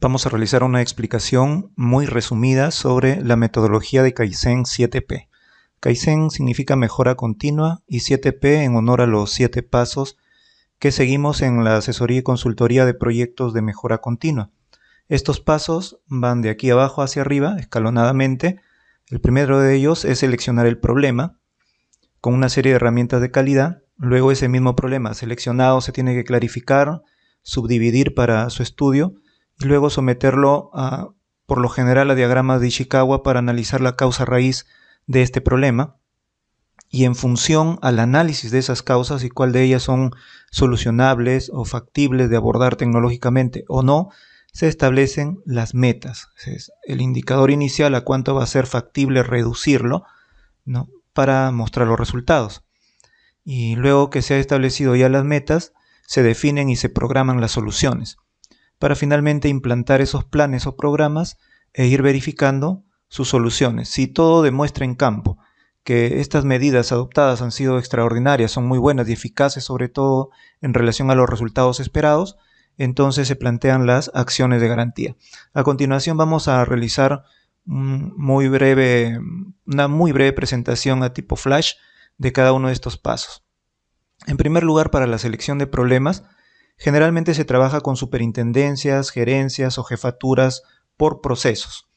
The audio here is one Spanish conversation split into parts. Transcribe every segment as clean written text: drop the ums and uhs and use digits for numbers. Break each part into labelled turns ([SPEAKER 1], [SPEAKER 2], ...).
[SPEAKER 1] Vamos a realizar una explicación muy resumida sobre la metodología de Kaizen 7P. Kaizen significa mejora continua y 7P en honor a los 7 pasos que seguimos en la asesoría y consultoría de proyectos de mejora continua. Estos pasos van de aquí abajo hacia arriba, escalonadamente. El primero de ellos es seleccionar el problema con una serie de herramientas de calidad. Luego ese mismo problema seleccionado se tiene que clarificar, subdividir para su estudio y luego someterlo por lo general a diagramas de Ishikawa para analizar la causa raíz de este problema, y en función al análisis de esas causas y cuál de ellas son solucionables o factibles de abordar tecnológicamente o no, se establecen las metas. Es el indicador inicial a cuánto va a ser factible reducirlo, ¿no?, para mostrar los resultados. Y luego que se ha establecido ya las metas, se definen y se programan las soluciones, para finalmente implantar esos planes o programas e ir verificando sus soluciones. Si todo demuestra en campo que estas medidas adoptadas han sido extraordinarias, son muy buenas y eficaces, sobre todo en relación a los resultados esperados, entonces se plantean las acciones de garantía. A continuación vamos a realizar una muy breve presentación a tipo flash de cada uno de estos pasos. En primer lugar, para la selección de problemas, generalmente se trabaja con superintendencias, gerencias o jefaturas por procesos.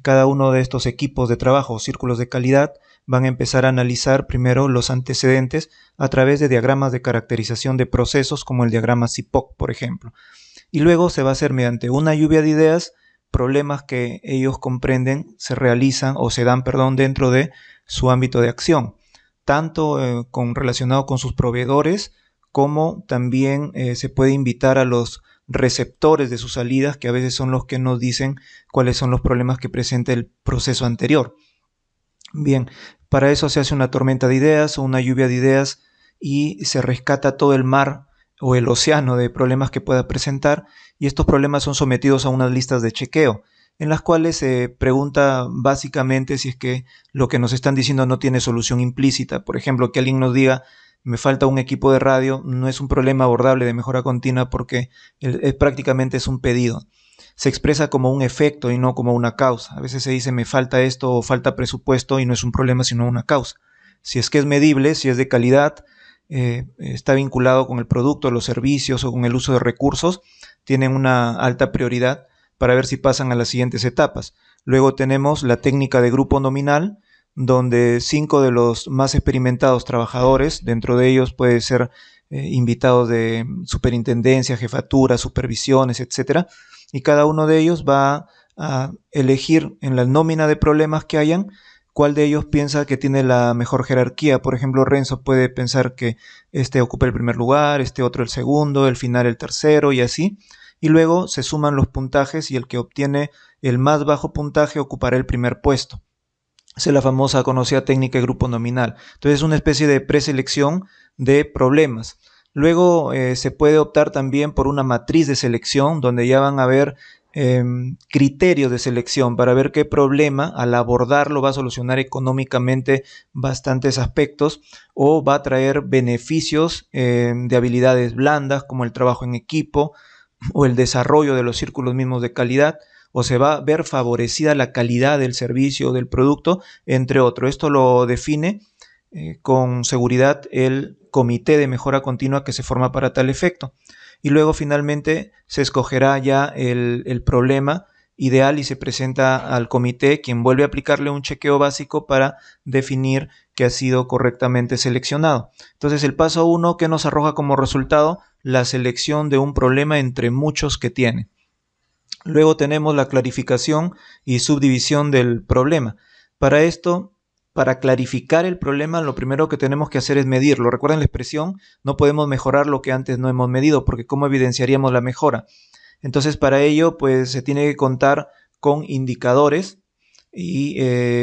[SPEAKER 1] Cada uno de estos equipos de trabajo o círculos de calidad van a empezar a analizar primero los antecedentes a través de diagramas de caracterización de procesos como el diagrama CIPOC, por ejemplo. Y luego se va a hacer mediante una lluvia de ideas problemas que ellos comprenden se realizan o se dan, dentro de su ámbito de acción, tanto relacionado con sus proveedores, como también se puede invitar a los receptores de sus salidas, que a veces son los que nos dicen cuáles son los problemas que presenta el proceso anterior. Bien, para eso se hace una tormenta de ideas o una lluvia de ideas y se rescata todo el mar o el océano de problemas que pueda presentar, y estos problemas son sometidos a unas listas de chequeo, en las cuales se pregunta básicamente si es que lo que nos están diciendo no tiene solución implícita. Por ejemplo, que alguien nos diga: me falta un equipo de radio, no es un problema abordable de mejora continua porque prácticamente es un pedido. Se expresa como un efecto y no como una causa. A veces se dice: me falta esto o falta presupuesto, y no es un problema sino una causa. Si es que es medible, si es de calidad, está vinculado con el producto, los servicios o con el uso de recursos, tienen una alta prioridad para ver si pasan a las siguientes etapas. Luego tenemos la técnica de grupo nominal, donde 5 de los más experimentados trabajadores, dentro de ellos puede ser invitados de superintendencia, jefatura, supervisiones, etc. Y cada uno de ellos va a elegir en la nómina de problemas que hayan cuál de ellos piensa que tiene la mejor jerarquía. Por ejemplo, Renzo puede pensar que este ocupa el primer lugar, este otro el segundo, el final el tercero, y así. Y luego se suman los puntajes y el que obtiene el más bajo puntaje ocupará el primer puesto. Es la famosa conocida técnica de grupo nominal. Entonces es una especie de preselección de problemas. Luego se puede optar también por una matriz de selección, donde ya van a haber criterios de selección para ver qué problema al abordarlo va a solucionar económicamente bastantes aspectos o va a traer beneficios de habilidades blandas como el trabajo en equipo o el desarrollo de los círculos mismos de calidad, o se va a ver favorecida la calidad del servicio o del producto, entre otros. Esto lo define con seguridad el comité de mejora continua que se forma para tal efecto. Y luego finalmente se escogerá ya el problema ideal y se presenta al comité, quien vuelve a aplicarle un chequeo básico para definir que ha sido correctamente seleccionado. Entonces el paso 1, que nos arroja como resultado la selección de un problema entre muchos que tiene. Luego tenemos la clarificación y subdivisión del problema. Para esto, para clarificar el problema, lo primero que tenemos que hacer es medirlo. Recuerden la expresión: no podemos mejorar lo que antes no hemos medido, porque ¿cómo evidenciaríamos la mejora? Entonces, para ello, pues se tiene que contar con indicadores y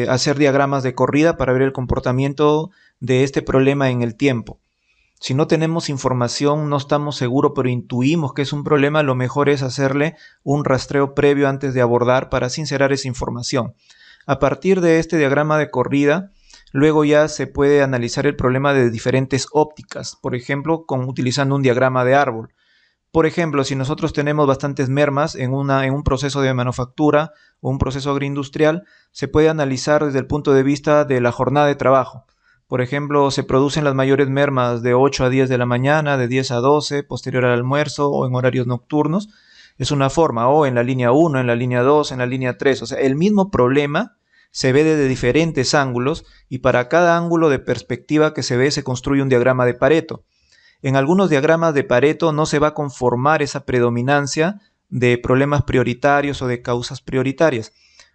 [SPEAKER 1] hacer diagramas de corrida para ver el comportamiento de este problema en el tiempo. Si no tenemos información, no estamos seguros, pero intuimos que es un problema, lo mejor es hacerle un rastreo previo antes de abordar para sincerar esa información. A partir de este diagrama de corrida, luego ya se puede analizar el problema de diferentes ópticas, por ejemplo, utilizando un diagrama de árbol. Por ejemplo, si nosotros tenemos bastantes mermas en un proceso de manufactura o un proceso agroindustrial, se puede analizar desde el punto de vista de la jornada de trabajo. Por ejemplo, se producen las mayores mermas de 8 a 10 de la mañana, de 10 a 12, posterior al almuerzo o en horarios nocturnos. Es una forma, o en la línea 1, en la línea 2, en la línea 3. O sea, el mismo problema se ve desde diferentes ángulos y para cada ángulo de perspectiva que se ve se construye un diagrama de Pareto. En algunos diagramas de Pareto no se va a conformar esa predominancia de problemas prioritarios o de causas prioritarias.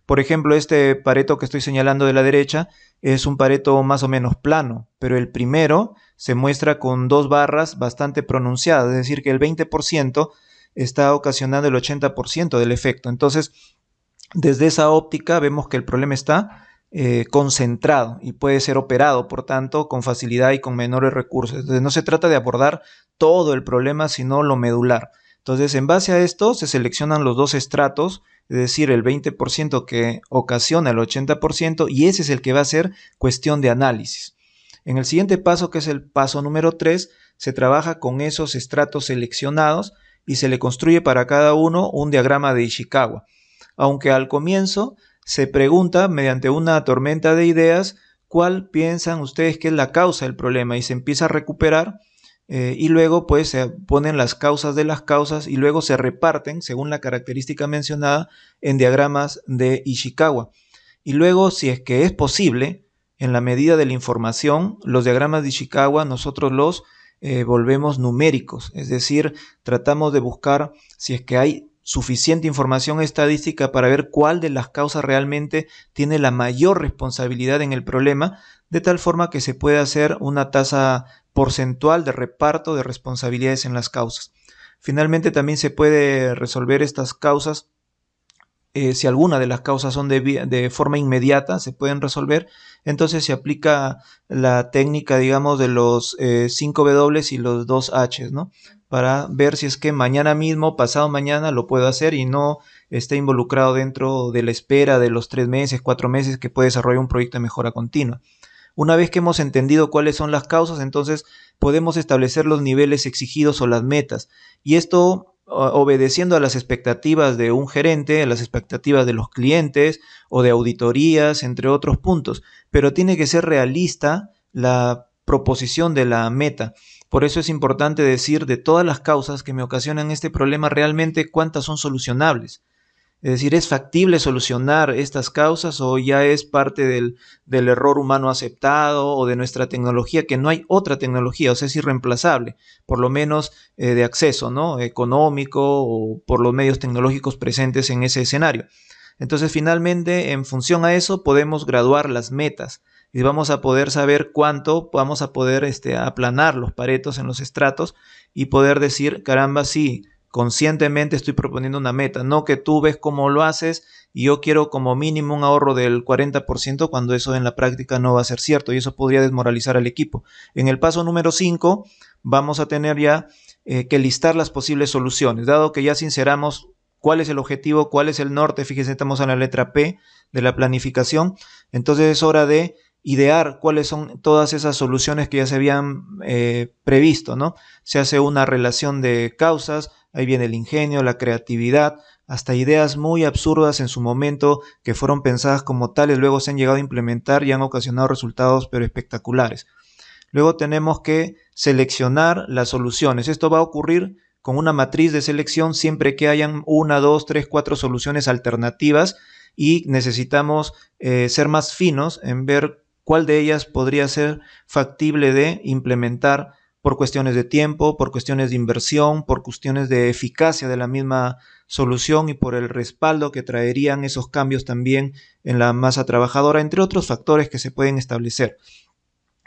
[SPEAKER 1] Por ejemplo, este Pareto que estoy señalando de la derecha es un Pareto más o menos plano, pero el primero se muestra con dos barras bastante pronunciadas, es decir, que el 20% está ocasionando el 80% del efecto. Entonces, desde esa óptica vemos que el problema está concentrado y puede ser operado, por tanto, con facilidad y con menores recursos. Entonces, no se trata de abordar todo el problema, sino lo medular. Entonces, en base a esto, se seleccionan los dos estratos, es decir, el 20% que ocasiona el 80%, y ese es el que va a ser cuestión de análisis. En el siguiente paso, que es el paso número 3, se trabaja con esos estratos seleccionados y se le construye para cada uno un diagrama de Ishikawa. Aunque al comienzo se pregunta mediante una tormenta de ideas cuál piensan ustedes que es la causa del problema y se empieza a recuperar y luego pues se ponen las causas de las causas y luego se reparten según la característica mencionada en diagramas de Ishikawa. Y luego, si es que es posible, en la medida de la información, los diagramas de Ishikawa nosotros los volvemos numéricos, es decir, tratamos de buscar si es que hay suficiente información estadística para ver cuál de las causas realmente tiene la mayor responsabilidad en el problema, de tal forma que se pueda hacer una tasa porcentual de reparto de responsabilidades en las causas. Finalmente también se puede resolver estas causas si alguna de las causas son de forma inmediata, se pueden resolver, entonces se aplica la técnica, digamos, de los 5 W y los 2 H, ¿no? Para ver si es que mañana mismo, pasado mañana, lo puedo hacer y no esté involucrado dentro de la espera de los 3 meses, 4 meses que puede desarrollar un proyecto de mejora continua. Una vez que hemos entendido cuáles son las causas, entonces podemos establecer los niveles exigidos o las metas. Y esto obedeciendo a las expectativas de un gerente, a las expectativas de los clientes o de auditorías, entre otros puntos. Pero tiene que ser realista la proposición de la meta. Por eso es importante decir de todas las causas que me ocasionan este problema, realmente cuántas son solucionables. Es decir, ¿es factible solucionar estas causas o ya es parte del error humano aceptado o de nuestra tecnología, que no hay otra tecnología, o sea, es irreemplazable, por lo menos de acceso, ¿no? Económico o por los medios tecnológicos presentes en ese escenario? Entonces, finalmente, en función a eso, podemos graduar las metas y vamos a poder saber cuánto vamos a poder aplanar los paretos en los estratos y poder decir, caramba, sí, conscientemente estoy proponiendo una meta, no que tú ves cómo lo haces y yo quiero como mínimo un ahorro del 40% cuando eso en la práctica no va a ser cierto y eso podría desmoralizar al equipo. En el paso número 5 vamos a tener ya que listar las posibles soluciones, dado que ya sinceramos cuál es el objetivo, cuál es el norte, fíjense, estamos en la letra P de la planificación, entonces es hora de idear cuáles son todas esas soluciones que ya se habían previsto, ¿no? Se hace una relación de causas, ahí viene el ingenio, la creatividad, hasta ideas muy absurdas en su momento que fueron pensadas como tales, luego se han llegado a implementar y han ocasionado resultados pero espectaculares. Luego tenemos que seleccionar las soluciones. Esto va a ocurrir con una matriz de selección siempre que hayan 1, 2, 3, 4 soluciones alternativas y necesitamos ser más finos en ver cuál de ellas podría ser factible de implementar por cuestiones de tiempo, por cuestiones de inversión, por cuestiones de eficacia de la misma solución y por el respaldo que traerían esos cambios también en la masa trabajadora, entre otros factores que se pueden establecer.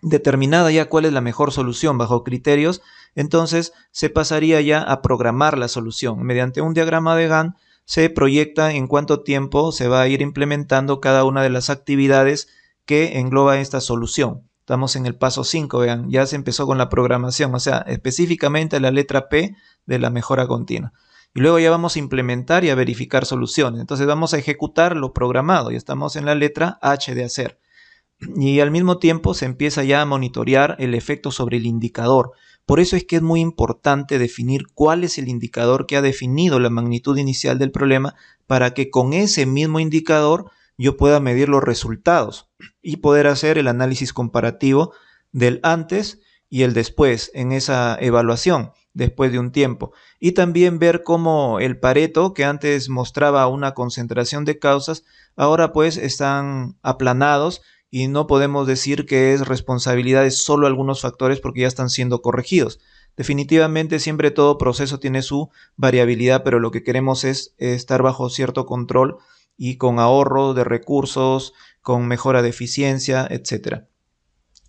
[SPEAKER 1] Determinada ya cuál es la mejor solución bajo criterios, entonces se pasaría ya a programar la solución. Mediante un diagrama de Gantt se proyecta en cuánto tiempo se va a ir implementando cada una de las actividades que engloba esta solución. Estamos en el paso 5, vean, ya se empezó con la programación, o sea, específicamente la letra P de la mejora continua. Y luego ya vamos a implementar y a verificar soluciones. Entonces vamos a ejecutar lo programado, ya estamos en la letra H de hacer. Y al mismo tiempo se empieza ya a monitorear el efecto sobre el indicador. Por eso es que es muy importante definir cuál es el indicador que ha definido la magnitud inicial del problema para que con ese mismo indicador yo pueda medir los resultados y poder hacer el análisis comparativo del antes y el después en esa evaluación después de un tiempo. Y también ver cómo el Pareto, que antes mostraba una concentración de causas, ahora pues están aplanados y no podemos decir que es responsabilidad de solo algunos factores porque ya están siendo corregidos. Definitivamente siempre todo proceso tiene su variabilidad, pero lo que queremos es estar bajo cierto control y con ahorro de recursos, con mejora de eficiencia, etc.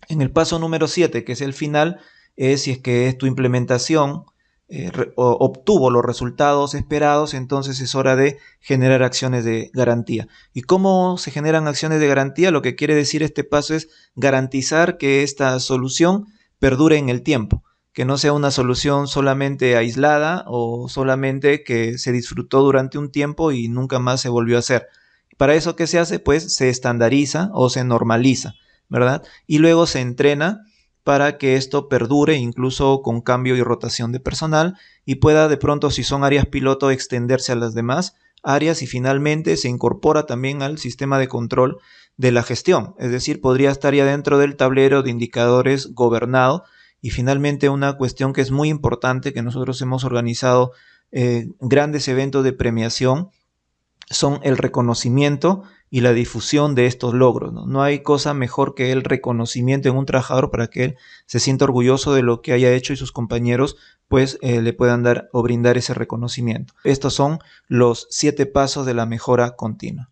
[SPEAKER 1] En el paso número 7, que es el final, es si es que tu implementación obtuvo los resultados esperados, entonces es hora de generar acciones de garantía. ¿Y cómo se generan acciones de garantía? Lo que quiere decir este paso es garantizar que esta solución perdure en el tiempo, que no sea una solución solamente aislada o solamente que se disfrutó durante un tiempo y nunca más se volvió a hacer. Para eso, ¿qué se hace? Pues se estandariza o se normaliza, ¿verdad? Y luego se entrena para que esto perdure incluso con cambio y rotación de personal y pueda de pronto, si son áreas piloto, extenderse a las demás áreas y finalmente se incorpora también al sistema de control de la gestión. Es decir, podría estar ya dentro del tablero de indicadores gobernado. Y finalmente una cuestión que es muy importante, que nosotros hemos organizado grandes eventos de premiación, son el reconocimiento y la difusión de estos logros, ¿no? No hay cosa mejor que el reconocimiento en un trabajador para que él se sienta orgulloso de lo que haya hecho y sus compañeros pues le puedan dar o brindar ese reconocimiento. Estos son los 7 pasos de la mejora continua.